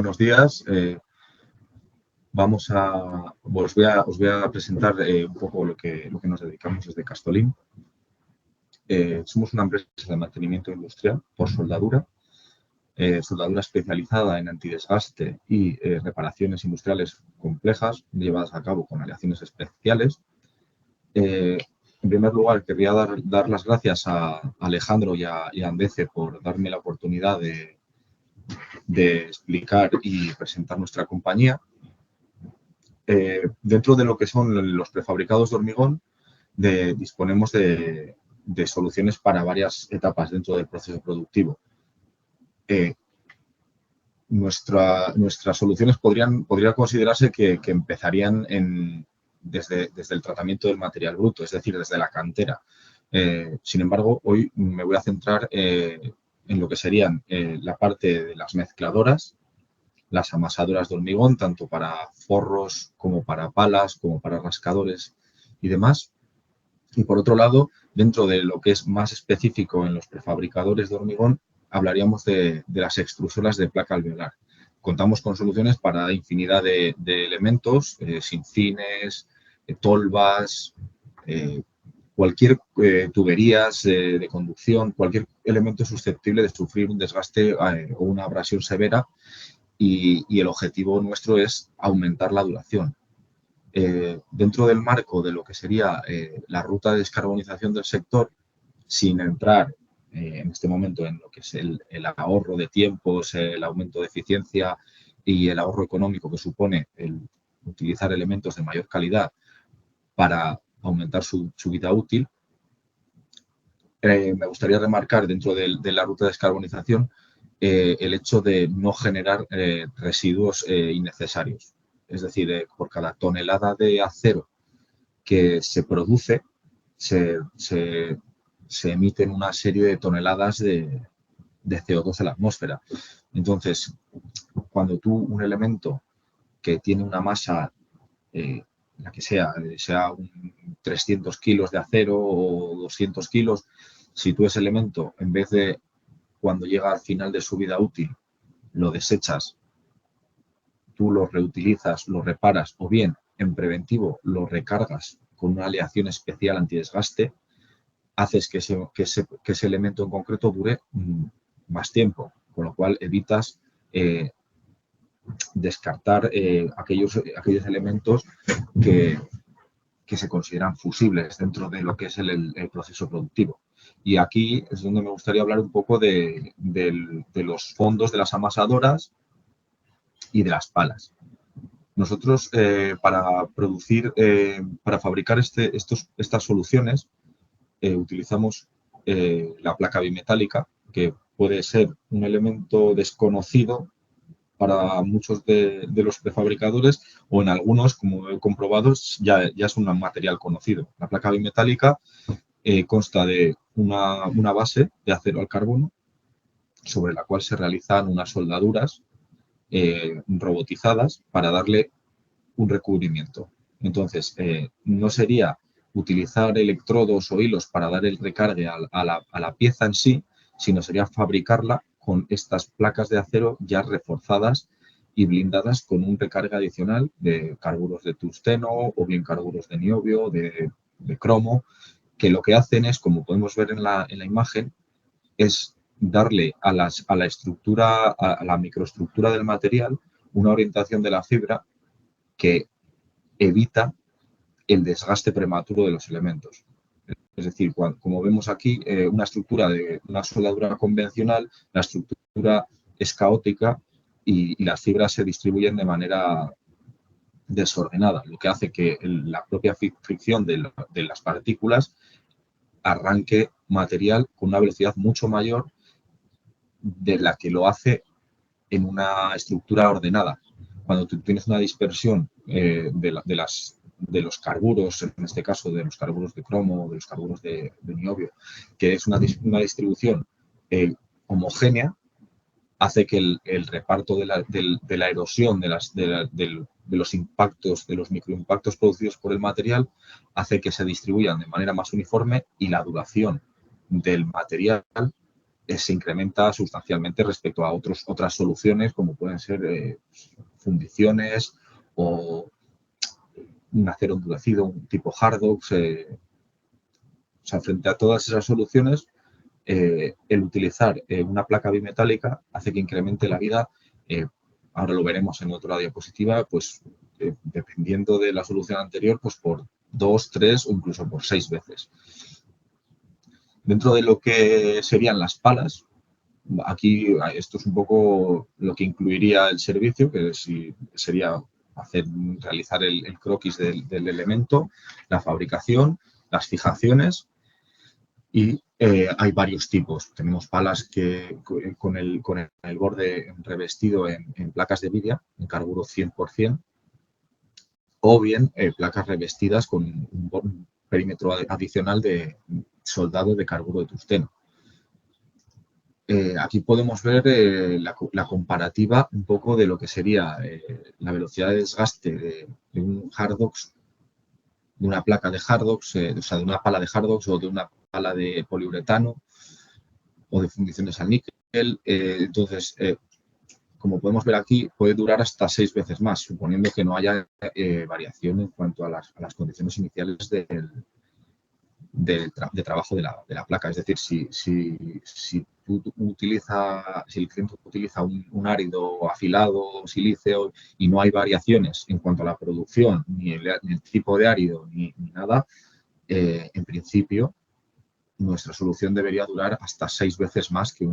Buenos días. Os voy a presentar un poco lo que nos dedicamos desde Castolim. Somos una empresa de mantenimiento industrial por soldadura, soldadura especializada en antidesgaste y reparaciones industriales complejas llevadas a cabo con aleaciones especiales. En primer lugar, querría dar las gracias a Alejandro y a Andece por darme la oportunidad de explicar y presentar nuestra compañía. Dentro de lo que son los prefabricados de hormigón, disponemos de soluciones para varias etapas dentro del proceso productivo. Nuestras soluciones podría considerarse que empezarían desde el tratamiento del material bruto, es decir, desde la cantera. Sin embargo, hoy me voy a centrar en lo que serían la parte de las mezcladoras, las amasadoras de hormigón, tanto para forros como para palas, como para rascadores y demás. Y por otro lado, dentro de lo que es más específico en los prefabricadores de hormigón, hablaríamos de las extrusoras de placa alveolar. Contamos con soluciones para infinidad de elementos, sincines, tolvas, cualquier tuberías de conducción, cualquier elemento susceptible de sufrir un desgaste o una abrasión severa. Y el objetivo nuestro es aumentar la duración. Dentro del marco de lo que sería la ruta de descarbonización del sector, sin entrar en este momento en lo que es el ahorro de tiempos, el aumento de eficiencia y el ahorro económico que supone el utilizar elementos de mayor calidad para aumentar su vida útil, me gustaría remarcar dentro de la ruta de descarbonización el hecho de no generar residuos innecesarios. Es decir, por cada tonelada de acero que se produce, se emiten una serie de toneladas de CO2 a la atmósfera. Entonces, cuando un elemento que tiene una masa, la que sea 300 kilos de acero o 200 kilos, si tú ese elemento, en vez de cuando llega al final de su vida útil, lo desechas, tú lo reutilizas, lo reparas o bien en preventivo lo recargas con una aleación especial antidesgaste, haces que ese elemento en concreto dure más tiempo, con lo cual evitas descartar aquellos elementos que se consideran fusibles dentro de lo que es el proceso productivo. Y aquí es donde me gustaría hablar un poco de los fondos de las amasadoras y de las palas. Nosotros, para fabricar estas soluciones, utilizamos la placa bimetálica, que puede ser un elemento desconocido para muchos de los prefabricadores, o en algunos, como he comprobado, ya es un material conocido. La placa bimetálica consta de una base de acero al carbono sobre la cual se realizan unas soldaduras robotizadas para darle un recubrimiento. Entonces, no sería utilizar electrodos o hilos para dar el recargue a la pieza en sí, sino sería fabricarla con estas placas de acero ya reforzadas y blindadas con un recargue adicional de carburos de tungsteno o bien carburos de niobio, de cromo, que lo que hacen es, como podemos ver en la imagen, es darle a la estructura, a la microestructura del material, una orientación de la fibra que evita el desgaste prematuro de los elementos. Es decir, como vemos aquí, una estructura de una soldadura convencional, la estructura es caótica y las fibras se distribuyen de manera desordenada, lo que hace que la propia fricción de las partículas arranque material con una velocidad mucho mayor de la que lo hace en una estructura ordenada. Cuando tú tienes una dispersión de los carburos, en este caso de los carburos de cromo, de los carburos de niobio, que es una distribución homogénea, hace que el reparto de la erosión, de los impactos, de los microimpactos producidos por el material, hace que se distribuyan de manera más uniforme y la duración del material se incrementa sustancialmente respecto a otras soluciones como pueden ser fundiciones o un acero endurecido, un tipo Hardox. O sea, frente a todas esas soluciones, el utilizar una placa bimetálica hace que incremente la vida. Ahora lo veremos en otra diapositiva, pues dependiendo de la solución anterior, pues por 2, 3 o incluso por 6 veces. Dentro de lo que serían las palas, aquí esto es un poco lo que incluiría el servicio, que sería realizar el croquis del elemento, la fabricación, las fijaciones. Y hay varios tipos. Tenemos palas que con el borde revestido en placas de vidia, en carburo 100%, o bien placas revestidas con un perímetro adicional de soldado de carburo de tungsteno. Aquí podemos ver la comparativa un poco de lo que sería la velocidad de desgaste de un Hardox, de una placa de Hardox, o sea, de una pala de Hardox o de una pala de poliuretano o de fundiciones al níquel. Entonces, como podemos ver aquí, puede durar hasta 6 veces más, suponiendo que no haya variación en cuanto a las condiciones iniciales de trabajo de la placa. Es decir, si el cliente utiliza un árido afilado, silíceo, y no hay variaciones en cuanto a la producción, ni el tipo de árido, ni nada, en principio, nuestra solución debería durar hasta 6 veces más que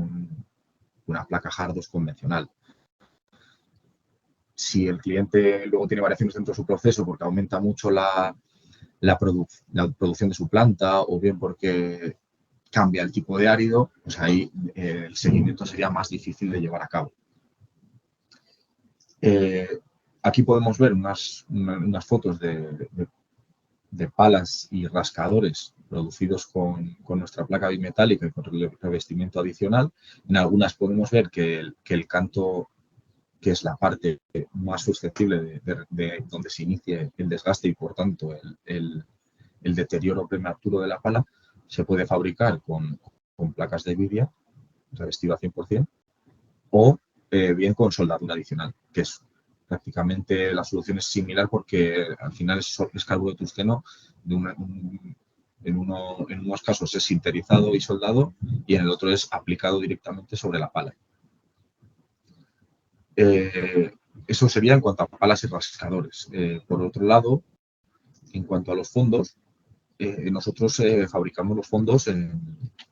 una placa Hardox convencional. Si el cliente luego tiene variaciones dentro de su proceso porque aumenta mucho la producción de su planta o bien porque cambia el tipo de árido, pues ahí el seguimiento sería más difícil de llevar a cabo. Aquí podemos ver unas fotos de palas y rascadores producidos con nuestra placa bimetálica y con revestimiento adicional. En algunas podemos ver que el canto, que es la parte más susceptible de donde se inicie el desgaste y, por tanto, el deterioro prematuro de la pala, se puede fabricar con placas de vidia, revestido a 100%, o bien con soldadura adicional, que es prácticamente la solución es similar porque al final es carburo de tungsteno, en unos casos es sinterizado y soldado y en el otro es aplicado directamente sobre la pala. Eso sería en cuanto a palas y rascadores. Por otro lado, en cuanto a los fondos, nosotros fabricamos los fondos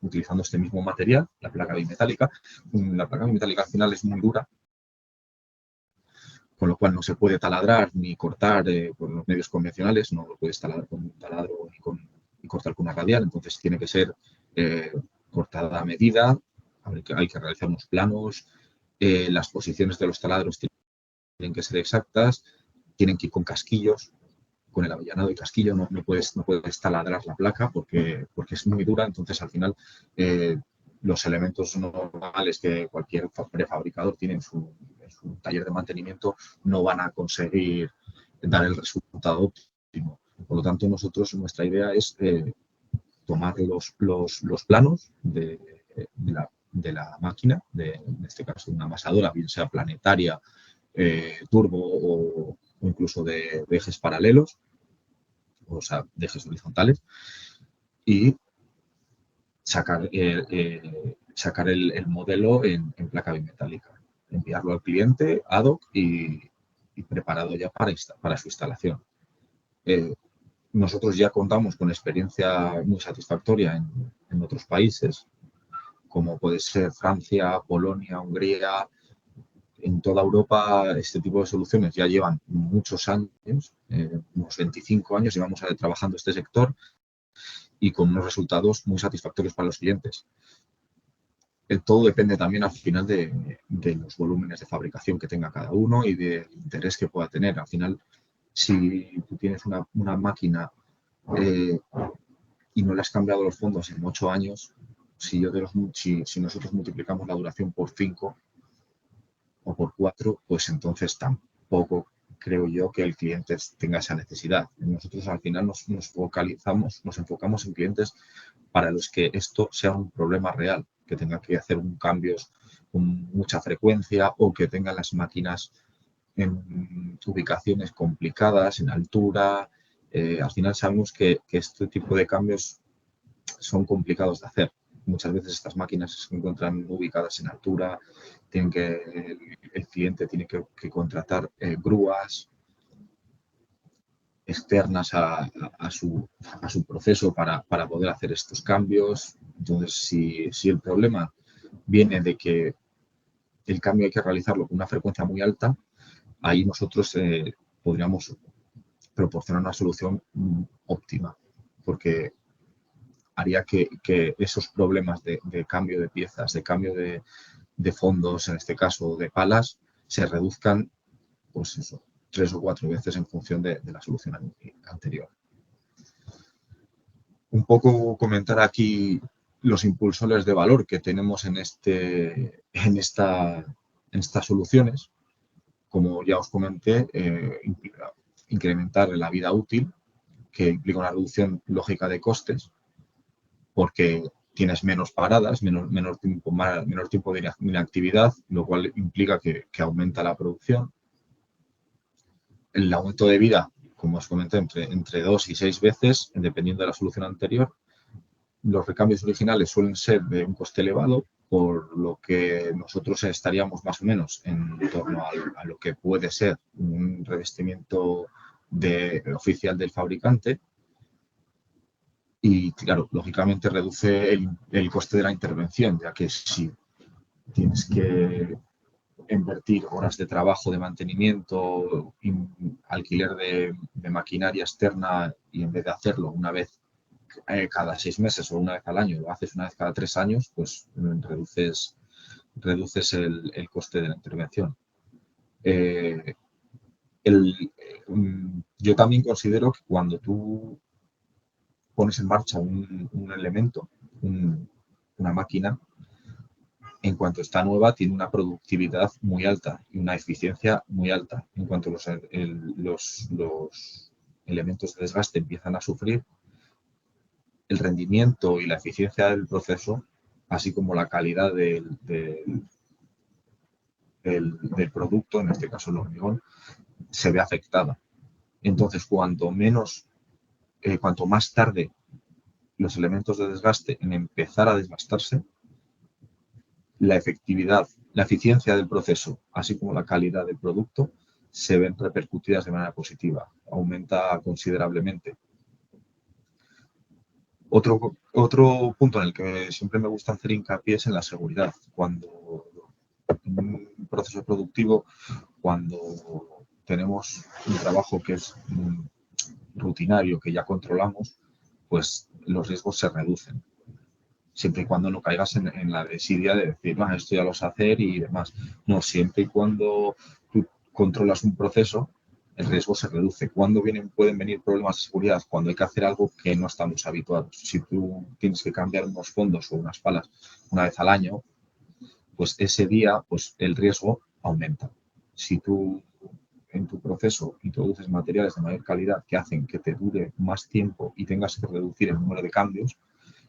utilizando este mismo material, la placa bimetálica. La placa bimetálica al final es muy dura, con lo cual no se puede taladrar ni cortar con los medios convencionales, no lo puedes taladrar con un taladro y cortar con una radial, entonces tiene que ser cortada a medida, hay que realizar unos planos, las posiciones de los taladros tienen que ser exactas, tienen que ir con casquillos, con el avellanado y casquillo, no puedes taladrar la placa porque es muy dura, entonces al final los elementos normales que cualquier prefabricador tiene en su taller de mantenimiento no van a conseguir dar el resultado óptimo. Por lo tanto, nuestra idea es tomar los planos de la máquina, en este caso una amasadora, bien sea planetaria, turbo o incluso de ejes paralelos, o sea, de ejes horizontales, y sacar el modelo en placa bimetálica, enviarlo al cliente ad hoc y preparado ya para su instalación. Nosotros ya contamos con experiencia muy satisfactoria en otros países, como puede ser Francia, Polonia, Hungría. En toda Europa este tipo de soluciones ya llevan muchos años, unos 25 años llevamos trabajando este sector y con unos resultados muy satisfactorios para los clientes. Todo depende también al final de los volúmenes de fabricación que tenga cada uno y del interés que pueda tener. Al final, si tú tienes una máquina y no le has cambiado los fondos en 8 años, si nosotros multiplicamos la duración por 5 o por 4, pues entonces tampoco creo yo que el cliente tenga esa necesidad. Nosotros al final nos enfocamos en clientes para los que esto sea un problema real, que tenga que hacer un cambios con mucha frecuencia o que tengan las máquinas en ubicaciones complicadas, en altura. Al final sabemos que este tipo de cambios son complicados de hacer. Muchas veces estas máquinas se encuentran ubicadas en altura, el cliente tiene que contratar grúas externas a su proceso para poder hacer estos cambios. Entonces, si el problema viene de que el cambio hay que realizarlo con una frecuencia muy alta, ahí nosotros podríamos proporcionar una solución óptima, porque haría que esos problemas de cambio de piezas, de cambio de fondos, en este caso de palas, se reduzcan, pues eso, 3 o 4 veces en función de la solución anterior. Un poco comentar aquí los impulsores de valor que tenemos en estas soluciones. Como ya os comenté, incrementar la vida útil, que implica una reducción lógica de costes, porque tienes menos paradas, menor tiempo de inactividad, lo cual implica que aumenta la producción. El aumento de vida, como os comenté, entre 2 y 6 veces, dependiendo de la solución anterior. Los recambios originales suelen ser de un coste elevado, por lo que nosotros estaríamos más o menos en torno a lo que puede ser un revestimiento oficial del fabricante. Y claro, lógicamente reduce el coste de la intervención, ya que si tienes que invertir horas de trabajo, de mantenimiento, alquiler de maquinaria externa, y en vez de hacerlo una vez cada 6 meses o una vez al año, lo haces una vez cada 3 años, pues reduces el coste de la intervención. Yo también considero que cuando tú pones en marcha un elemento, una máquina, en cuanto está nueva, tiene una productividad muy alta y una eficiencia muy alta. En cuanto los elementos de desgaste empiezan a sufrir, el rendimiento y la eficiencia del proceso, así como la calidad del producto, en este caso el hormigón, se ve afectada. Entonces, cuanto más tarde los elementos de desgaste en empezar a desgastarse, la efectividad, la eficiencia del proceso, así como la calidad del producto, se ven repercutidas de manera positiva, aumenta considerablemente. Otro punto en el que siempre me gusta hacer hincapié es en la seguridad. Cuando en un proceso productivo, cuando tenemos un trabajo que es rutinario, que ya controlamos, pues los riesgos se reducen. Siempre y cuando no caigas en la desidia de decir, esto ya lo sé hacer y demás. No, siempre y cuando tú controlas un proceso, el riesgo se reduce. ¿Cuándo pueden venir problemas de seguridad? Cuando hay que hacer algo que no estamos habituados. Si tú tienes que cambiar unos fondos o unas palas una vez al año, pues ese día pues el riesgo aumenta. Si tú en tu proceso introduces materiales de mayor calidad que hacen que te dure más tiempo y tengas que reducir el número de cambios,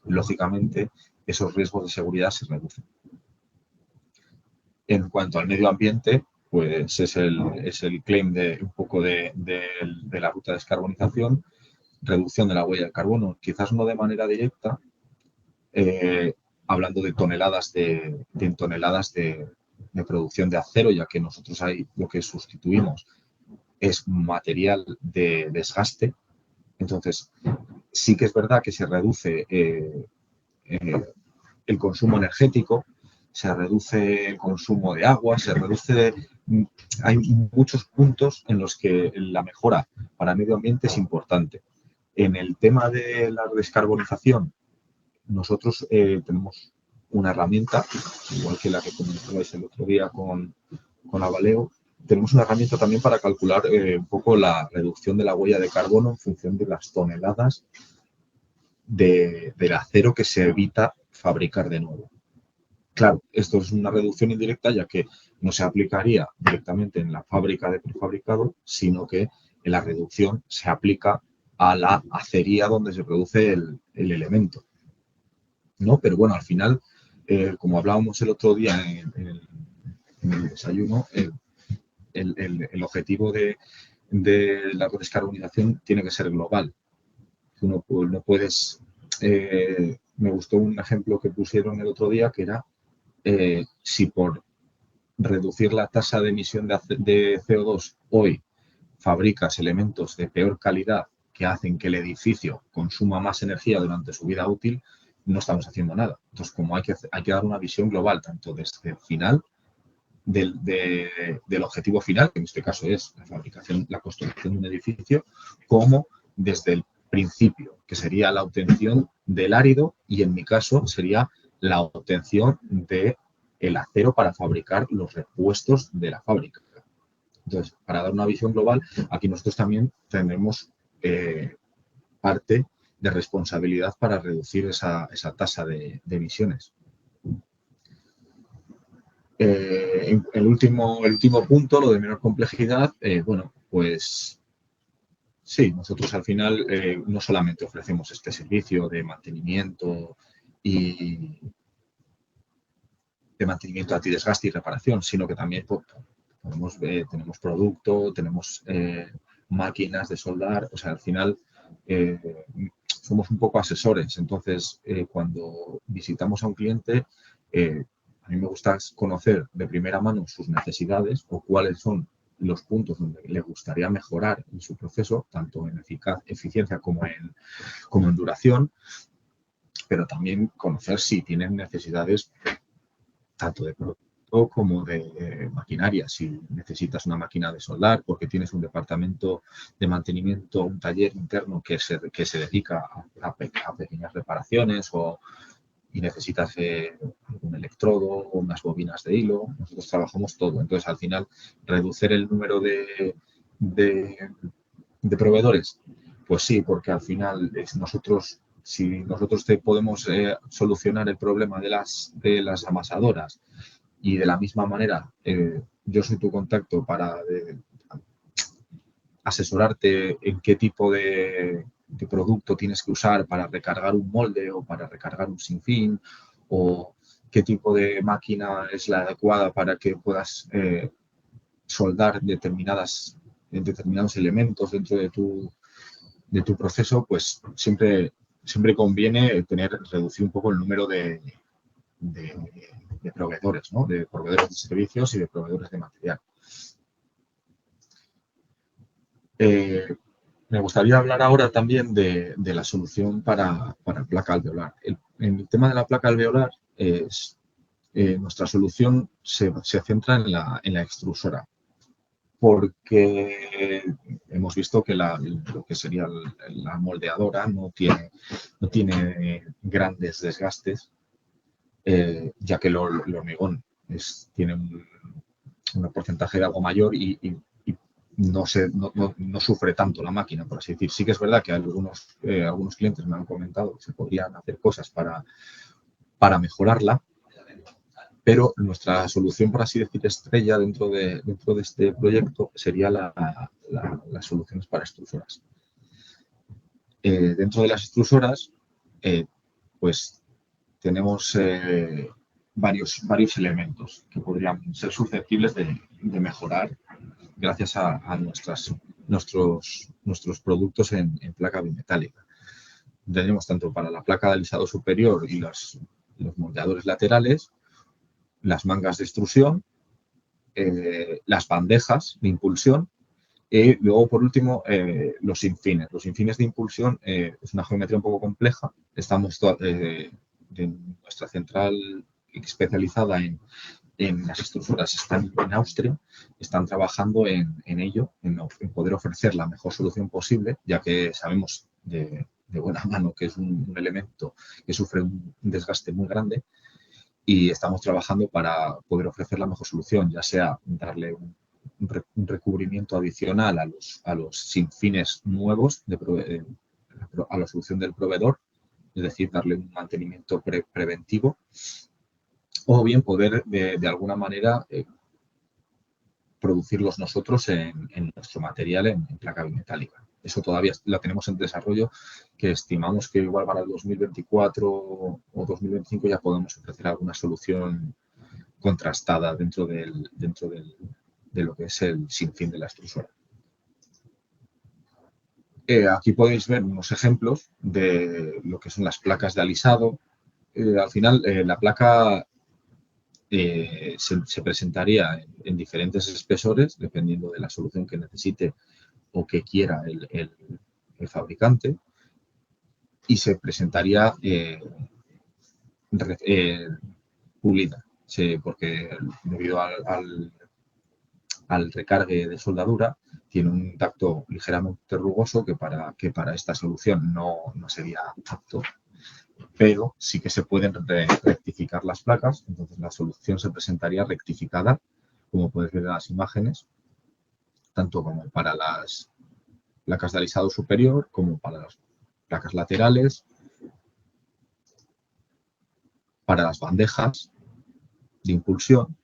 lógicamente esos riesgos de seguridad se reducen. En cuanto al medio ambiente, pues es el claim un poco de la ruta de descarbonización, reducción de la huella de carbono, quizás no de manera directa, hablando de toneladas de producción de acero, ya que nosotros ahí lo que sustituimos es material de desgaste. Entonces, sí que es verdad que se reduce el consumo energético, se reduce el consumo de agua, hay muchos puntos en los que la mejora para el medio ambiente es importante. En el tema de la descarbonización, nosotros tenemos una herramienta, igual que la que comentabais el otro día con Avaleo, tenemos una herramienta también para calcular un poco la reducción de la huella de carbono en función de las toneladas del acero que se evita fabricar de nuevo. Claro, esto es una reducción indirecta, ya que no se aplicaría directamente en la fábrica de prefabricado, sino que la reducción se aplica a la acería donde se produce el elemento, ¿no? Pero bueno, al final, como hablábamos el otro día en el desayuno, el objetivo de la descarbonización tiene que ser global. Tú no puedes... me gustó un ejemplo que pusieron el otro día, que era si por reducir la tasa de emisión de CO2 hoy fabricas elementos de peor calidad que hacen que el edificio consuma más energía durante su vida útil, no estamos haciendo nada. Entonces, como hay que dar una visión global, tanto desde el final del objetivo final, que en este caso es la fabricación, la construcción de un edificio, como desde el principio, que sería la obtención del árido y en mi caso sería la obtención del acero para fabricar los repuestos de la fábrica. Entonces, para dar una visión global, aquí nosotros también tendremos parte de responsabilidad para reducir esa tasa de emisiones. El último punto, lo de menor complejidad, bueno, pues sí, nosotros al final no solamente ofrecemos este servicio de mantenimiento y antidesgaste y reparación, sino que también tenemos producto, tenemos máquinas de soldar, o sea, al final somos un poco asesores. Entonces, cuando visitamos a un cliente, a mí me gusta conocer de primera mano sus necesidades o cuáles son los puntos donde le gustaría mejorar en su proceso, tanto en eficiencia como en duración, pero también conocer si tienen necesidades tanto de producto como de maquinaria. Si necesitas una máquina de soldar porque tienes un departamento de mantenimiento, un taller interno que se dedica a pequeñas reparaciones y necesitas un electrodo o unas bobinas de hilo, nosotros trabajamos todo. Entonces, al final, reducir el número de proveedores, pues sí, porque al final si nosotros te podemos solucionar el problema de las amasadoras y de la misma manera yo soy tu contacto para asesorarte en qué tipo de producto tienes que usar para recargar un molde o para recargar un sinfín, o qué tipo de máquina es la adecuada para que puedas soldar determinados elementos dentro de tu proceso, pues siempre conviene reducir un poco el número de proveedores, ¿no? De proveedores de servicios y de proveedores de material. Me gustaría hablar ahora también de la solución para placa alveolar. En el tema de la placa alveolar, nuestra solución se centra en la extrusora, porque hemos visto que lo que sería la moldeadora no tiene grandes desgastes, ya que el hormigón tiene un porcentaje de agua mayor y no sufre tanto la máquina, por así decir. Sí que es verdad que algunos clientes me han comentado que se podrían hacer cosas para mejorarla, pero nuestra solución, por así decir, estrella dentro de este proyecto sería las soluciones para extrusoras. Dentro de las extrusoras, pues tenemos varios elementos que podrían ser susceptibles de mejorar gracias a nuestros productos en placa bimetálica. Tenemos tanto para la placa de alisado superior y los moldeadores laterales, las mangas de extrusión, las bandejas de impulsión y luego, por último, los sinfines. Los sinfines de impulsión es una geometría un poco compleja. Estamos en nuestra central especializada en las extrusoras están en Austria, están trabajando en ello, en poder ofrecer la mejor solución posible, ya que sabemos de buena mano que es un elemento que sufre un desgaste muy grande y estamos trabajando para poder ofrecer la mejor solución, ya sea darle un recubrimiento adicional a los sinfines nuevos a la solución del proveedor, es decir, darle un mantenimiento preventivo, o bien poder de alguna manera producirlos nosotros en nuestro material en placa bimetálica. Eso todavía la tenemos en desarrollo, que estimamos que igual para el 2024 o 2025 ya podemos ofrecer alguna solución contrastada de lo que es el sinfín de la extrusora. Aquí podéis ver unos ejemplos de lo que son las placas de alisado. Al final, la placa se presentaría en diferentes espesores, dependiendo de la solución que necesite o que quiera el fabricante, y se presentaría pulida, porque debido al recargue de soldadura tiene un tacto ligeramente rugoso que para esta solución no sería apto, pero sí que se pueden rectificar las placas, entonces la solución se presentaría rectificada, como puedes ver en las imágenes, tanto como para las placas de alisado superior como para las placas laterales, para las bandejas de impulsión.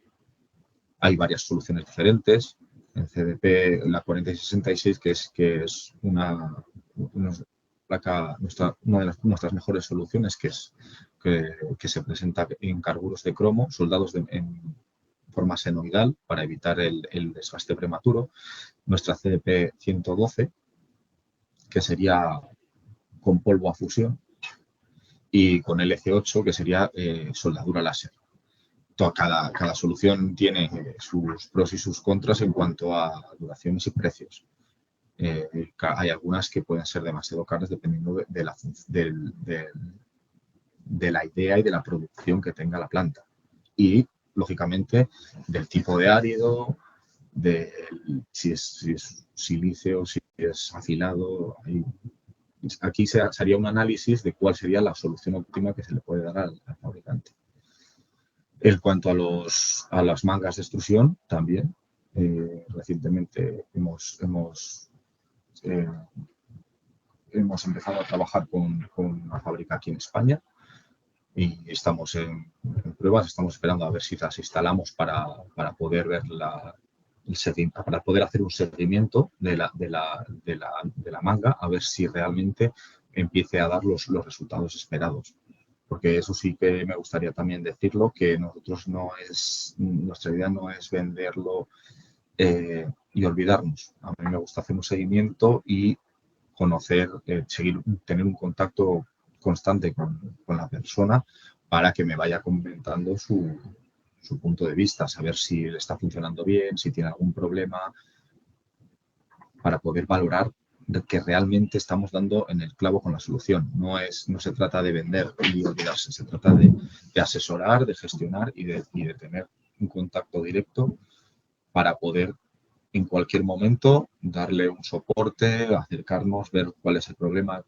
Hay varias soluciones diferentes. En CDP, la 4066, que es una placa, una de nuestras mejores soluciones, que se presenta en carburos de cromo, soldados en forma senoidal para evitar el desgaste prematuro. Nuestra CDP 112, que sería con polvo a fusión, y con LC8, que sería soldadura láser. Cada solución tiene sus pros y sus contras en cuanto a duraciones y precios. Hay algunas que pueden ser demasiado caras dependiendo de la idea y de la producción que tenga la planta. Y, lógicamente, del tipo de árido, de si es silicio, si es afilado. Aquí se haría un análisis de cuál sería la solución óptima que se le puede dar al fabricante. En cuanto a las mangas de extrusión, también, recientemente hemos empezado a trabajar con una fábrica aquí en España y estamos en pruebas, estamos esperando a ver si las instalamos para poder ver para poder hacer un seguimiento de la manga, a ver si realmente empiece a dar los resultados esperados. Porque eso sí que me gustaría también decirlo, que nuestra idea no es venderlo y olvidarnos. A mí me gusta hacer un seguimiento y conocer, tener un contacto constante con la persona para que me vaya comentando su punto de vista, saber si le está funcionando bien, si tiene algún problema, para poder valorar que realmente estamos dando en el clavo con la solución. No se trata de vender y olvidarse, se trata de asesorar, de gestionar y de tener un contacto directo para poder en cualquier momento darle un soporte, acercarnos, ver cuál es el problema,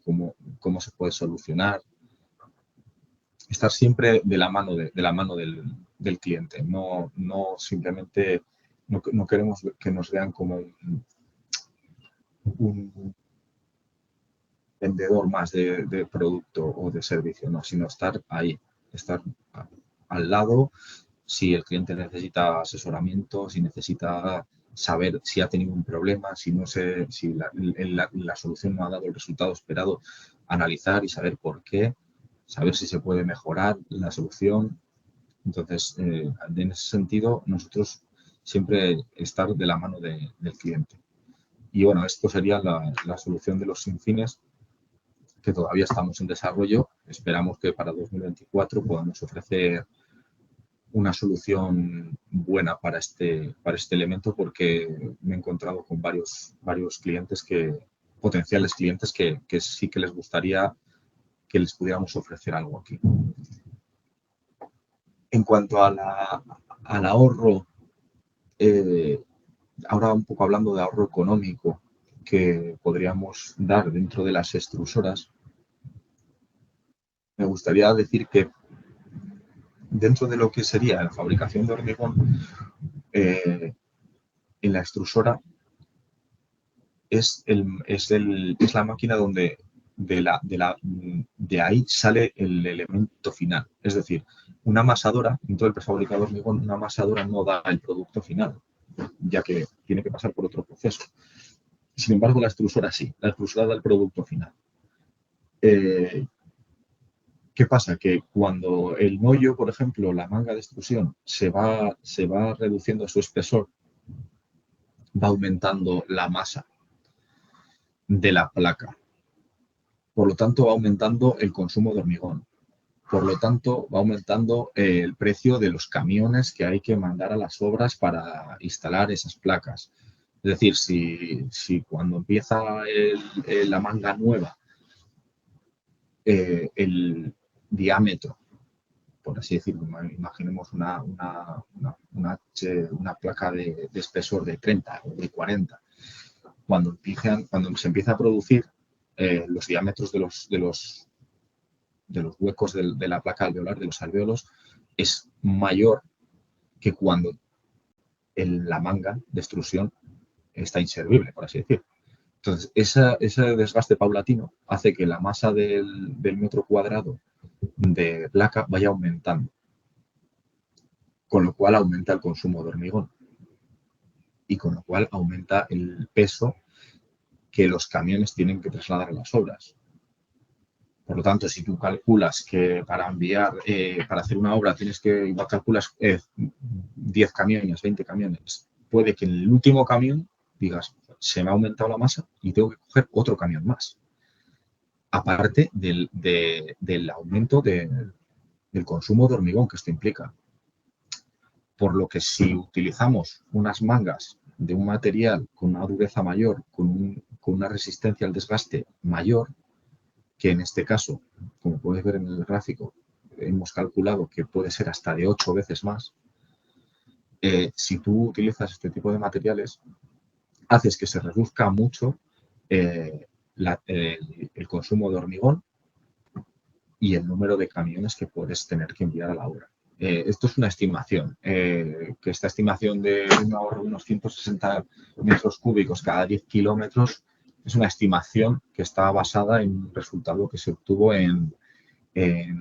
cómo se puede solucionar. Estar siempre de la mano del cliente, no simplemente, no queremos que nos vean como un vendedor más de producto o de servicio, no, sino estar ahí, estar al lado. Si el cliente necesita asesoramiento, si necesita saber si ha tenido un problema, si la solución no ha dado el resultado esperado, analizar y saber por qué, saber si se puede mejorar la solución. Entonces, en ese sentido, nosotros siempre estar de la mano del cliente. Y bueno, esto sería la solución de los sinfines, que todavía estamos en desarrollo. Esperamos que para 2024 podamos ofrecer una solución buena para este elemento, porque me he encontrado con varios clientes potenciales clientes que sí que les gustaría que les pudiéramos ofrecer algo aquí. En cuanto al ahorro, ahora un poco hablando de ahorro económico que podríamos dar dentro de las extrusoras, me gustaría decir que dentro de lo que sería la fabricación de hormigón, en la extrusora es la máquina donde de ahí sale el elemento final. Es decir, una amasadora, dentro del prefabricado de hormigón, una amasadora no da el producto final, ya que tiene que pasar por otro proceso. Sin embargo, la extrusora sí, la extrusora da el producto final. ¿Qué pasa? Que cuando el mollo, por ejemplo, la manga de extrusión, se va reduciendo su espesor, va aumentando la masa de la placa. Por lo tanto, va aumentando el consumo de hormigón. Por lo tanto, va aumentando el precio de los camiones que hay que mandar a las obras para instalar esas placas. Es decir, si cuando empieza la manga nueva, el diámetro, por así decirlo, imaginemos una placa de espesor de 30 o de 40, cuando se empieza a producir los diámetros de los huecos de la placa alveolar, de los alvéolos, es mayor que cuando la manga de extrusión está inservible, por así decirlo. Entonces, ese desgaste paulatino hace que la masa del metro cuadrado de placa vaya aumentando, con lo cual aumenta el consumo de hormigón y con lo cual aumenta el peso que los camiones tienen que trasladar a las obras. Por lo tanto, si tú calculas que para hacer una obra igual calculas 10 camiones, 20 camiones, puede que en el último camión digas, se me ha aumentado la masa y tengo que coger otro camión más. Aparte del aumento del consumo de hormigón que esto implica. Por lo que si utilizamos unas mangas de un material con una dureza mayor, con una resistencia al desgaste mayor, que en este caso, como puedes ver en el gráfico, hemos calculado que puede ser hasta de 8 veces más, si tú utilizas este tipo de materiales, haces que se reduzca mucho el consumo de hormigón y el número de camiones que puedes tener que enviar a la obra. Esto es una estimación, que esta estimación de un ahorro de unos 160 metros cúbicos cada 10 kilómetros es una estimación que está basada en un resultado que se obtuvo en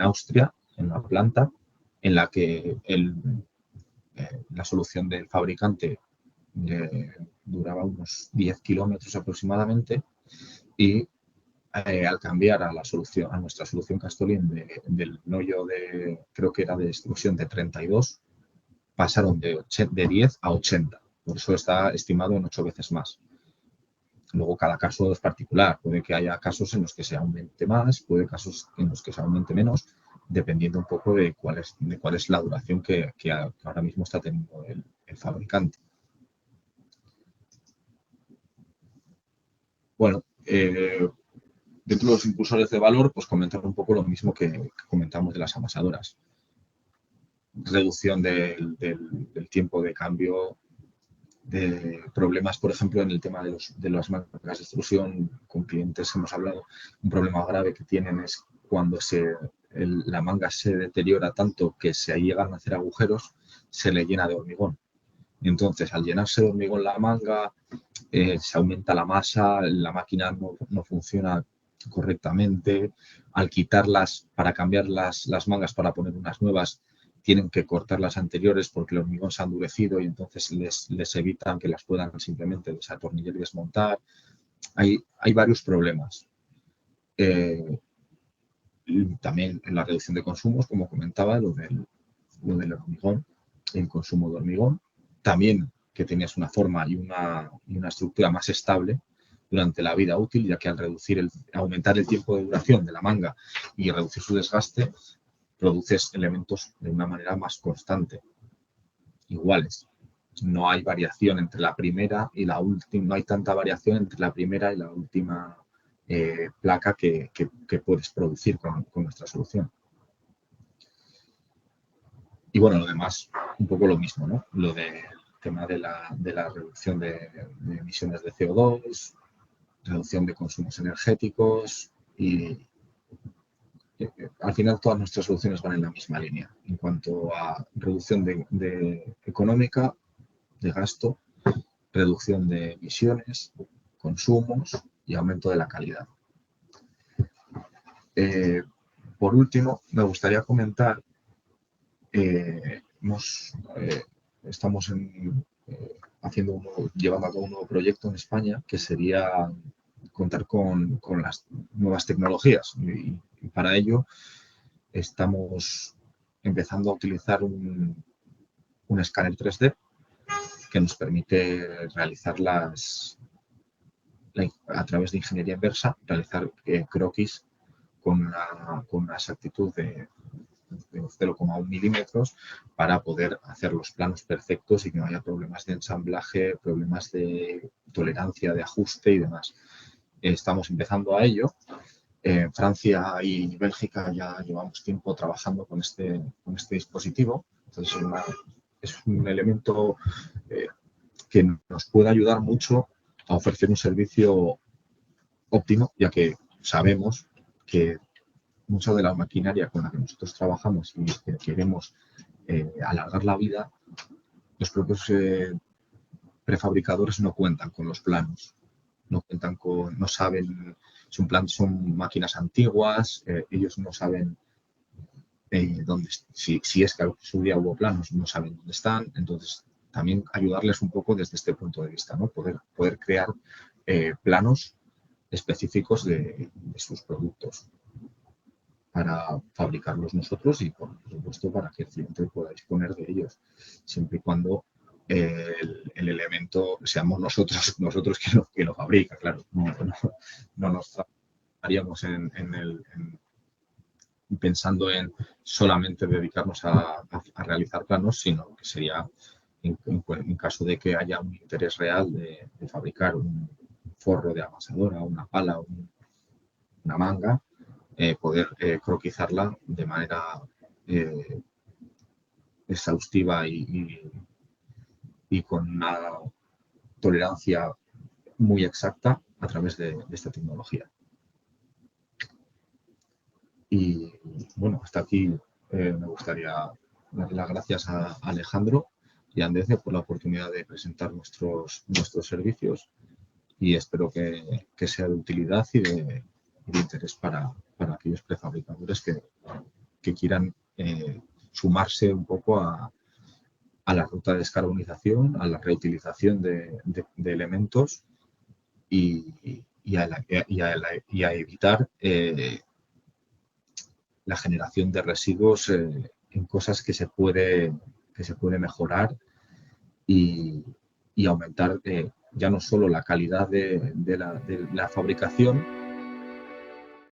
Austria, en la planta, en la que la solución del fabricante duraba unos 10 kilómetros aproximadamente y al cambiar a nuestra solución Castellin del hoyo creo que era de extrusión de 32, pasaron de 10 a 80. Por eso está estimado en 8 veces más. Luego cada caso es particular. Puede que haya casos en los que se aumente más, puede casos en los que se aumente menos, dependiendo un poco de cuál es la duración que ahora mismo está teniendo el fabricante. Bueno, dentro de los impulsores de valor, pues comentar un poco lo mismo que comentamos de las amasadoras. Reducción del tiempo de cambio, de problemas, por ejemplo, en el tema de las mangas de extrusión, con clientes hemos hablado, un problema grave que tienen es cuando la manga se deteriora tanto que se llegan a hacer agujeros, se le llena de hormigón. Y entonces, al llenarse de hormigón la manga, se aumenta la masa, la máquina no funciona correctamente. Al quitarlas, para cambiar las mangas para poner unas nuevas, tienen que cortar las anteriores porque el hormigón se ha endurecido y entonces les evitan que las puedan simplemente desatornillar y desmontar. Hay varios problemas. También en la reducción de consumos, como comentaba, lo del hormigón, el consumo de hormigón. También que tenías una forma y una estructura más estable durante la vida útil, ya que al aumentar el tiempo de duración de la manga y reducir su desgaste, produces elementos de una manera más constante, iguales. No hay variación entre la primera y la última, no hay tanta variación entre la primera y la última placa que puedes producir con nuestra solución. Y bueno, lo demás, un poco lo mismo, ¿no? Lo del tema de la reducción de emisiones de CO2, reducción de consumos energéticos y al final todas nuestras soluciones van en la misma línea en cuanto a reducción económica, de gasto, reducción de emisiones, consumos y aumento de la calidad. Por último, me gustaría comentar, estamos llevando a cabo un nuevo proyecto en España que sería contar con las nuevas tecnologías. Y para ello estamos empezando a utilizar un escáner 3D que nos permite realizar a través de ingeniería inversa, realizar croquis con una exactitud de 0,1 milímetros para poder hacer los planos perfectos y que no haya problemas de ensamblaje, problemas de tolerancia, de ajuste y demás. Estamos empezando a ello. En Francia y Bélgica ya llevamos tiempo trabajando con este dispositivo. Entonces es un elemento que nos puede ayudar mucho a ofrecer un servicio óptimo, ya que sabemos que mucha de la maquinaria con la que nosotros trabajamos y que queremos alargar la vida, los propios prefabricadores no cuentan con los planos, no saben, son máquinas antiguas, ellos no saben dónde, si es que en su día hubo planos, no saben dónde están. Entonces también ayudarles un poco desde este punto de vista, ¿no? Poder crear planos específicos de sus productos para fabricarlos nosotros y, por supuesto, para que el cliente pueda disponer de ellos, siempre y cuando el elemento seamos nosotros que lo fabrica, claro. No nos trabajaríamos pensando en solamente dedicarnos a realizar planos, sino que sería en caso de que haya un interés real de fabricar un forro de amasadora, una pala, una manga, poder croquizarla de manera exhaustiva y con una tolerancia muy exacta a través de esta tecnología. Y bueno, hasta aquí me gustaría dar las gracias a Alejandro y a Andrece por la oportunidad de presentar nuestros servicios, y espero que sea de utilidad y de interés para aquellos prefabricadores que quieran sumarse un poco a la ruta de descarbonización, a la reutilización de elementos y a evitar la generación de residuos en cosas que se puede mejorar y aumentar ya no solo la calidad de la fabricación,